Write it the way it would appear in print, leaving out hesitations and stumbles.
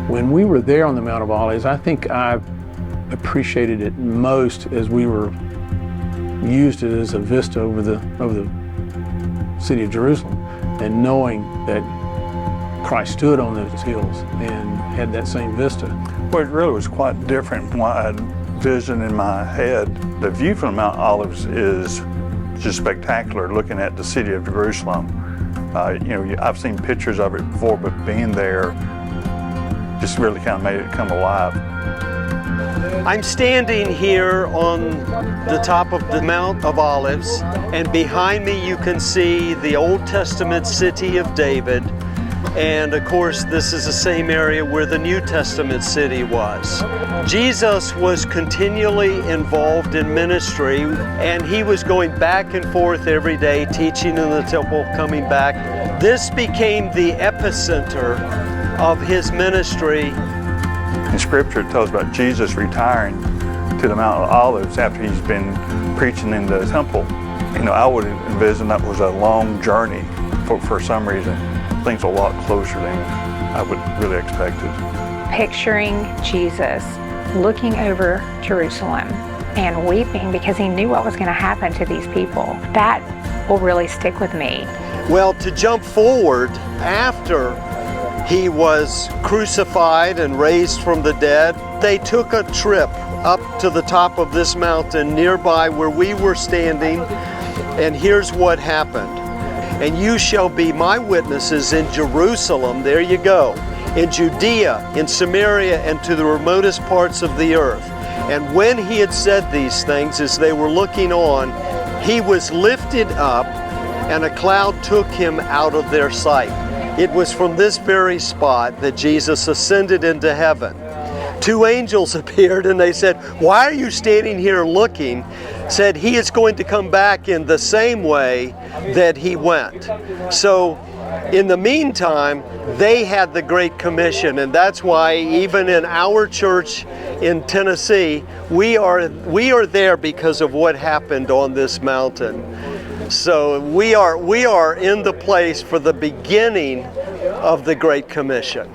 When we were there on the Mount of Olives, I think I appreciated it most as we were used it as a vista over the city of Jerusalem, and knowing that Christ stood on those hills and had that same vista. Well, it really was quite different from what I had vision in my head. The view from Mount Olives is just spectacular, looking at the city of Jerusalem. I've seen pictures of it before, but being there just really kind of made it come alive. I'm standing here on the top of the Mount of Olives, and behind me you can see the Old Testament city of David. And of course, this is the same area where the New Testament city was. Jesus was continually involved in ministry, and he was going back and forth every day, teaching in the temple, coming back. This became the epicenter of his ministry. In Scripture, it tells about Jesus retiring to the Mount of Olives after he's been preaching in the temple. I would envision that was a long journey for some reason. Things a lot closer than I would really expected. Picturing Jesus looking over Jerusalem and weeping because he knew what was going to happen to these people, that will really stick with me. Well, to jump forward, after he was crucified and raised from the dead, they took a trip up to the top of this mountain nearby where we were standing, and here's what happened. And you shall be my witnesses in Jerusalem, there you go, in Judea, in Samaria, and to the remotest parts of the earth. And when he had said these things, as they were looking on, he was lifted up, and a cloud took him out of their sight. It was from this very spot that Jesus ascended into heaven. Two angels appeared, and they said, "Why are you standing here looking?" Said, "He is going to come back in the same way that he went." So in the meantime, they had the Great Commission, and that's why even in our church in Tennessee, we are there because of what happened on this mountain. So we are in the place for the beginning of the Great Commission.